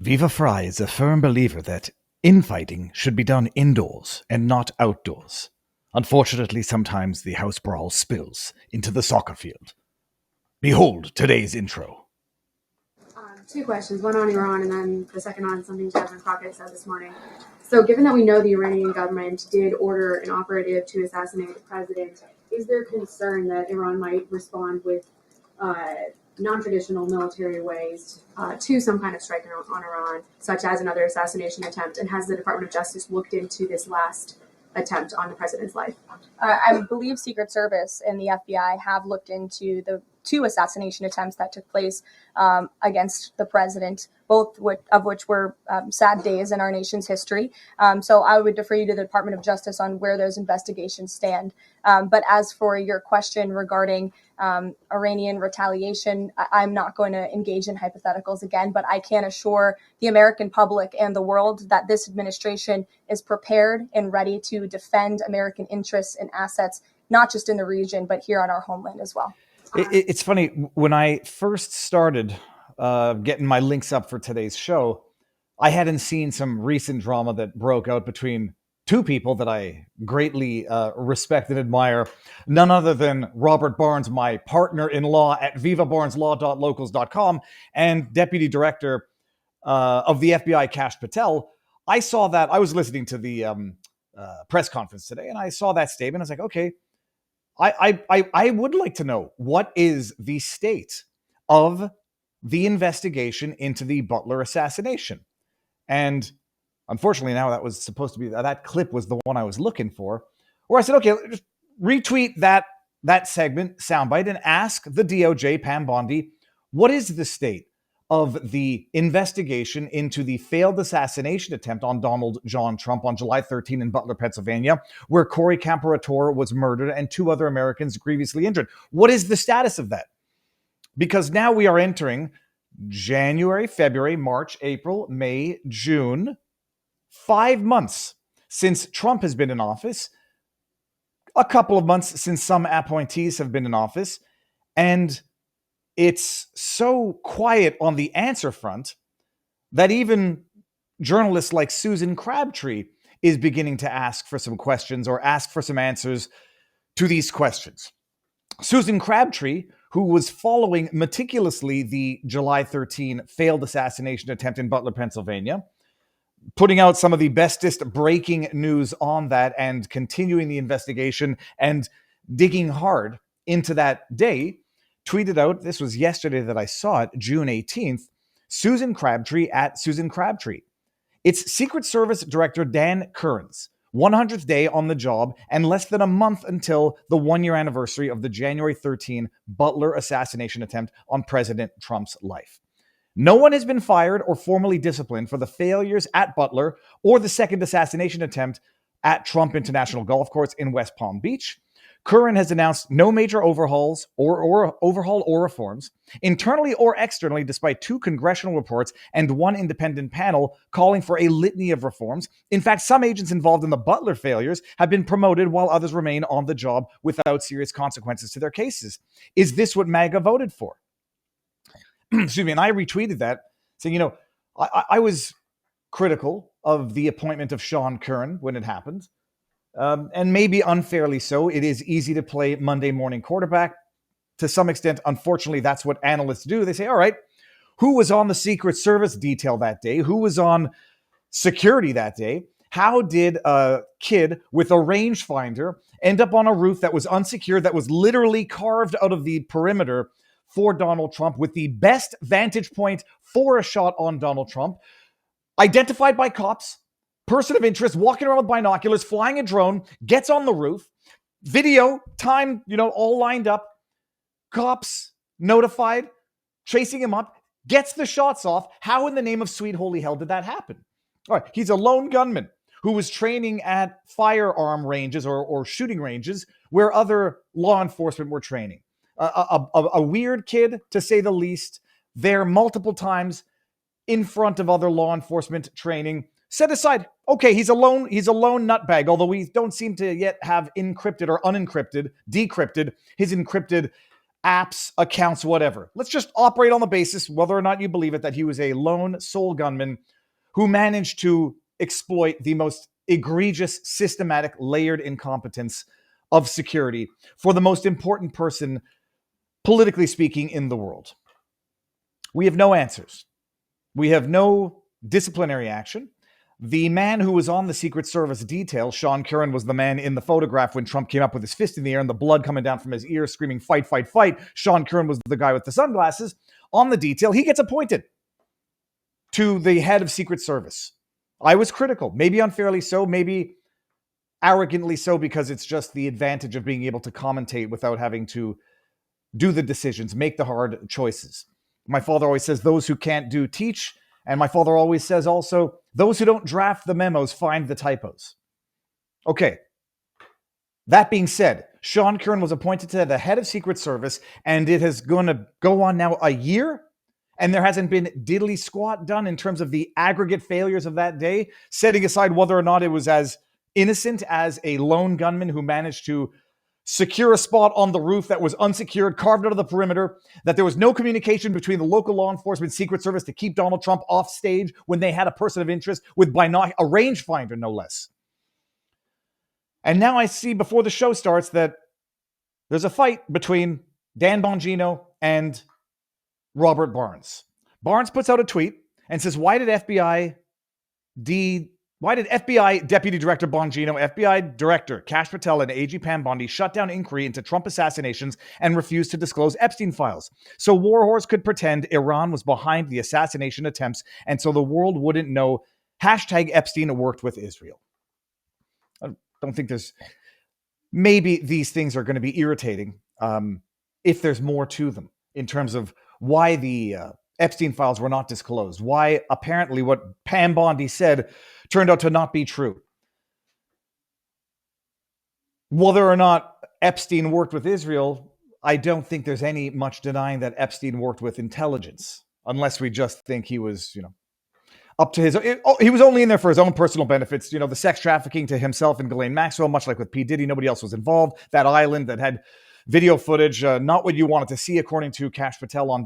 Viva Fry is a firm believer that infighting should be done indoors and not outdoors. Unfortunately, sometimes the house brawl spills into the soccer field. Behold today's intro. Two questions, one on Iran and then the second on something Jasmine Crockett said this morning. So given that we know the Iranian government did order an operative to assassinate the president, is there concern that Iran might respond with non-traditional military ways to some kind of strike on Iran, such as another assassination attempt? And has the Department of Justice looked into this last attempt on the president's life? I believe Secret Service and the FBI have looked into the two assassination attempts that took place against the president, both of which were sad days in our nation's history. So I would defer you to the Department of Justice on where those investigations stand. But as for your question regarding Iranian retaliation, I'm not going to engage in hypotheticals again, but I can assure the American public and the world that this administration is prepared and ready to defend American interests and assets, not just in the region, but here on our homeland as well. It's funny, when I first started getting my links up for today's show, I hadn't seen some recent drama that broke out between two people that I greatly respect and admire. None other than Robert Barnes, my partner-in-law at vivabarneslaw.locals.com and Deputy Director of the FBI, Kash Patel. I saw that. I was listening to the press conference today, and I saw that statement. I was like, okay, I would like to know, what is the state of the investigation into the Butler assassination? And unfortunately, now that was supposed to be, that clip was the one I was looking for, where I said, okay, just retweet that segment, soundbite, and ask the DOJ, Pam Bondi, what is the state of the investigation into the failed assassination attempt on Donald John Trump on July 13 in Butler, Pennsylvania, where Corey Camperatore was murdered and two other Americans grievously injured. What is the status of that? Because now we are entering January, February, March, April, May, June, 5 months since Trump has been in office, a couple of months since some appointees have been in office, and it's so quiet on the answer front that even journalists like Susan Crabtree is beginning to ask for some questions or ask for some answers to these questions. Susan Crabtree, who was following meticulously the July 13 failed assassination attempt in Butler, Pennsylvania, putting out some of the bestest breaking news on that and continuing the investigation and digging hard into that day, tweeted out, this was yesterday that I saw it, June 18th, Susan Crabtree at Susan Crabtree. It's Secret Service Director Dan Curran's 100th day on the job and less than a month until the 1-year anniversary of the January 13 Butler assassination attempt on President Trump's life. No one has been fired or formally disciplined for the failures at Butler or the second assassination attempt at Trump International Golf Course in West Palm Beach. Curran has announced no major overhauls or reforms, internally or externally, despite 2 congressional reports and 1 independent panel calling for a litany of reforms. In fact, some agents involved in the Butler failures have been promoted while others remain on the job without serious consequences to their cases. Is this what MAGA voted for? Excuse me, and I retweeted that saying, I was critical of the appointment of Sean Curran when it happened. And maybe unfairly so. It is easy to play Monday morning quarterback. To some extent, unfortunately, that's what analysts do. They say, all right, who was on the Secret Service detail that day? Who was on security that day? How did a kid with a rangefinder end up on a roof that was unsecured, that was literally carved out of the perimeter for Donald Trump, with the best vantage point for a shot on Donald Trump, identified by cops, person of interest, walking around with binoculars, flying a drone, gets on the roof, video, time, all lined up, cops notified, chasing him up, gets the shots off. How in the name of sweet holy hell did that happen? All right, he's a lone gunman who was training at firearm ranges or shooting ranges where other law enforcement were training. A weird kid, to say the least, there multiple times in front of other law enforcement training. Set aside, okay, he's a lone nutbag, although we don't seem to yet have encrypted or unencrypted, decrypted his encrypted apps, accounts, whatever. Let's just operate on the basis, whether or not you believe it, that he was a lone sole gunman who managed to exploit the most egregious, systematic, layered incompetence of security for the most important person, politically speaking, in the world. We have no answers. We have no disciplinary action. The man who was on the Secret Service detail, Sean Curran, was the man in the photograph when Trump came up with his fist in the air and the blood coming down from his ears, screaming, "Fight, fight, fight." Sean Curran was the guy with the sunglasses on the detail. He gets appointed to the head of Secret Service. I was critical, maybe unfairly so, maybe arrogantly so, because it's just the advantage of being able to commentate without having to do the decisions, make the hard choices. My father always says, those who can't do, teach. And my father always says also, those who don't draft the memos find the typos. Okay. That being said, Sean Curran was appointed to the head of Secret Service, and it has going to go on now a year, and there hasn't been diddly squat done in terms of the aggregate failures of that day, setting aside whether or not it was as innocent as a lone gunman who managed to secure a spot on the roof that was unsecured, carved out of the perimeter, that there was no communication between the local law enforcement Secret Service to keep Donald Trump off stage when they had a person of interest with a rangefinder, no less. And now I see before the show starts that there's a fight between Dan Bongino and Robert Barnes. Barnes puts out a tweet and says, why did FBI Deputy Director Bongino, FBI Director Kash Patel, and AG Pam Bondi shut down inquiry into Trump assassinations and refused to disclose Epstein files? So Warhorse could pretend Iran was behind the assassination attempts, and so the world wouldn't know #Epstein worked with Israel. I don't think there's... Maybe these things are going to be irritating if there's more to them in terms of why the Epstein files were not disclosed, why apparently what Pam Bondi said turned out to not be true. Whether or not Epstein worked with Israel, I don't think there's any much denying that Epstein worked with intelligence, unless we just think he was, up to his... he was only in there for his own personal benefits. The sex trafficking to himself and Ghislaine Maxwell, much like with P. Diddy, nobody else was involved. That island that had video footage, not what you wanted to see, according to Kash Patel on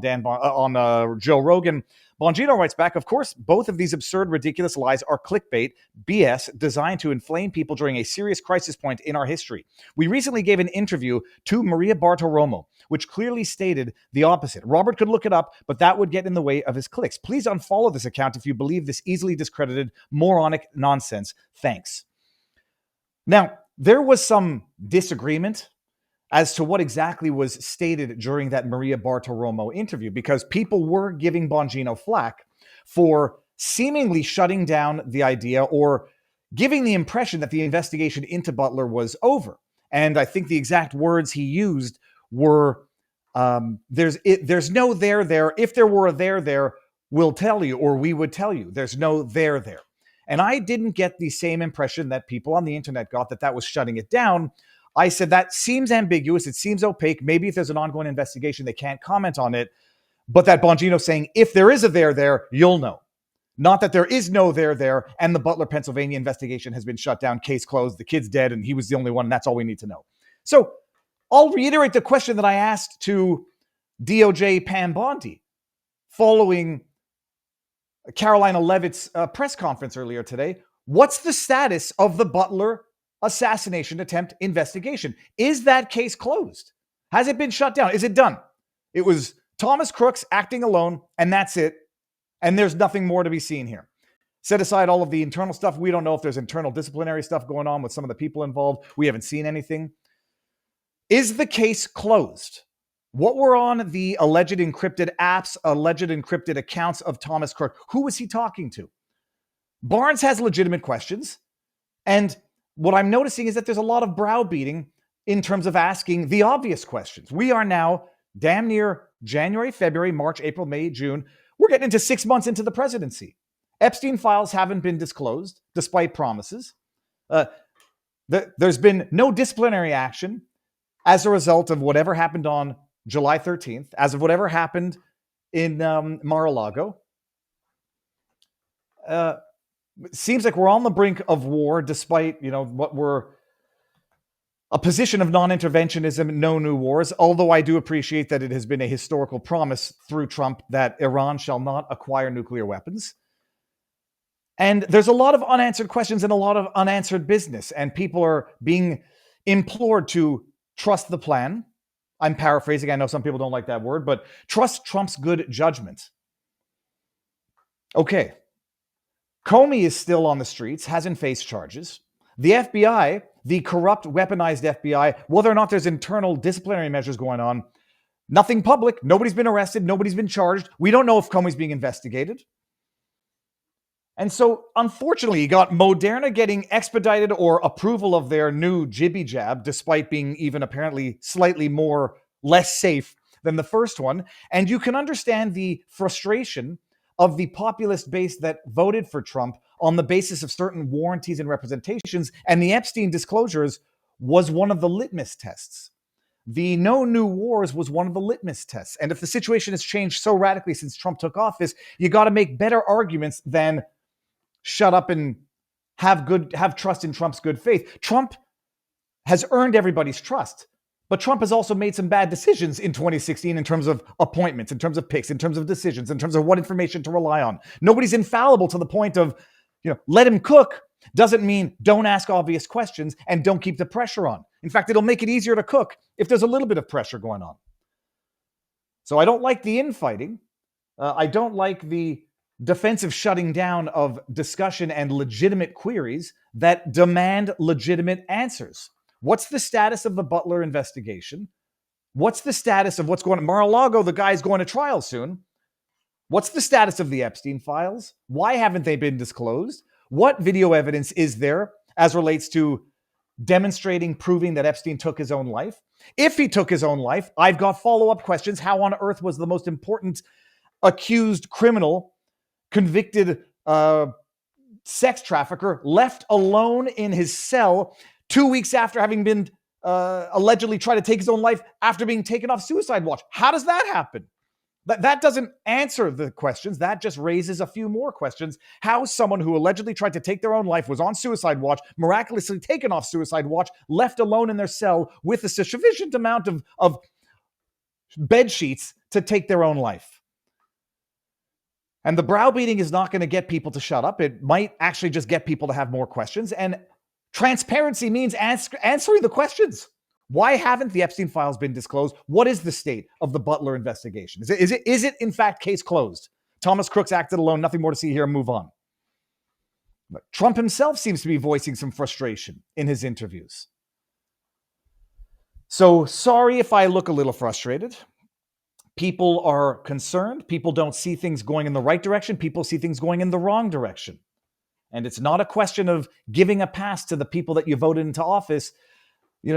Joe Rogan. Bongino writes back, of course, both of these absurd, ridiculous lies are clickbait, BS, designed to inflame people during a serious crisis point in our history. We recently gave an interview to Maria Bartiromo, which clearly stated the opposite. Robert could look it up, but that would get in the way of his clicks. Please unfollow this account if you believe this easily discredited, moronic nonsense. Thanks. Now, there was some disagreement as to what exactly was stated during that Maria Bartiromo interview, because people were giving Bongino flack for seemingly shutting down the idea or giving the impression that the investigation into Butler was over. And I think the exact words he used were, there's no there. If there were a there, we'll tell you, or we would tell you. There's no there. And I didn't get the same impression that people on the internet got, that was shutting it down. I said, that seems ambiguous. It seems opaque. Maybe if there's an ongoing investigation, they can't comment on it. But that Bongino saying, if there is a there, you'll know. Not that there is no there, and the Butler, Pennsylvania investigation has been shut down, case closed, the kid's dead, and he was the only one, and that's all we need to know. So I'll reiterate the question that I asked to DOJ Pam Bondi following Carolina Levitt's press conference earlier today. What's the status of the Butler assassination attempt investigation? Is that case closed? Has it been shut down? Is it done? It was Thomas Crooks acting alone, and that's it. And there's nothing more to be seen here. Set aside all of the internal stuff. We don't know if there's internal disciplinary stuff going on with some of the people involved. We haven't seen anything. Is the case closed? What were on the alleged encrypted apps, alleged encrypted accounts of Thomas Crooks? Who was he talking to? Barnes has legitimate questions, and what I'm noticing is that there's a lot of browbeating in terms of asking the obvious questions. We are now damn near January, February, March, April, May, June. We're getting into 6 months into the presidency. Epstein files haven't been disclosed, despite promises. There's been no disciplinary action as a result of whatever happened on July 13th, as of whatever happened in Mar-a-Lago. It seems like we're on the brink of war, despite, what we're a position of non-interventionism, no new wars, although I do appreciate that it has been a historical promise through Trump that Iran shall not acquire nuclear weapons. And there's a lot of unanswered questions and a lot of unanswered business, and people are being implored to trust the plan. I'm paraphrasing. I know some people don't like that word, but trust Trump's good judgment. Okay. Comey is still on the streets, hasn't faced charges. The FBI, the corrupt, weaponized FBI, whether or not there's internal disciplinary measures going on, nothing public. Nobody's been arrested. Nobody's been charged. We don't know if Comey's being investigated. And so, unfortunately, you got Moderna getting expedited or approval of their new jibby jab, despite being even apparently slightly less safe than the first one. And you can understand the frustration of the populist base that voted for Trump on the basis of certain warranties and representations. And the Epstein disclosures was one of the litmus tests. The no new wars was one of the litmus tests. And if the situation has changed so radically since Trump took office, you got to make better arguments than shut up and have trust in Trump's good faith. Trump has earned everybody's trust, but Trump has also made some bad decisions in 2016 in terms of appointments, in terms of picks, in terms of decisions, in terms of what information to rely on. Nobody's infallible to the point of, let him cook doesn't mean don't ask obvious questions and don't keep the pressure on. In fact, it'll make it easier to cook if there's a little bit of pressure going on. So I don't like the infighting. I don't like the defensive shutting down of discussion and legitimate queries that demand legitimate answers. What's the status of the Butler investigation? What's the status of what's going on? Mar-a-Lago, the guy's going to trial soon. What's the status of the Epstein files? Why haven't they been disclosed? What video evidence is there as relates to demonstrating, proving that Epstein took his own life? If he took his own life, I've got follow-up questions. How on earth was the most important accused criminal, convicted sex trafficker, left alone in his cell 2 weeks after having been allegedly tried to take his own life after being taken off suicide watch? How does that happen? That doesn't answer the questions. That just raises a few more questions. How someone who allegedly tried to take their own life, was on suicide watch, miraculously taken off suicide watch, left alone in their cell with a sufficient amount of bed sheets to take their own life. And the browbeating is not going to get people to shut up. It might actually just get people to have more questions. And transparency means answering the questions. Why haven't the Epstein files been disclosed? What is the state of the Butler investigation? Is it in fact case closed? Thomas Crooks acted alone. Nothing more to see here. Move on. But Trump himself seems to be voicing some frustration in his interviews. So sorry if I look a little frustrated. People are concerned. People don't see things going in the right direction. People see things going in the wrong direction. And it's not a question of giving a pass to the people that you voted into office.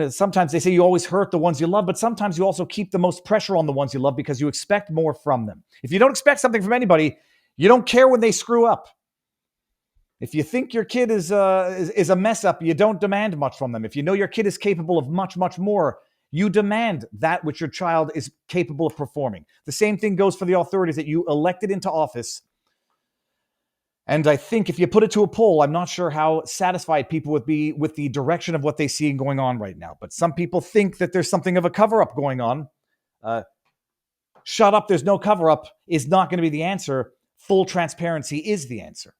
Sometimes they say you always hurt the ones you love, but sometimes you also keep the most pressure on the ones you love because you expect more from them. If you don't expect something from anybody, you don't care when they screw up. If you think your kid is a mess up, you don't demand much from them. If you know your kid is capable of much, much more, you demand that which your child is capable of performing. The same thing goes for the authorities that you elected into office. And I think if you put it to a poll, I'm not sure how satisfied people would be with the direction of what they see going on right now. But some people think that there's something of a cover-up going on. Shut up, there's no cover-up is not going to be the answer. Full transparency is the answer.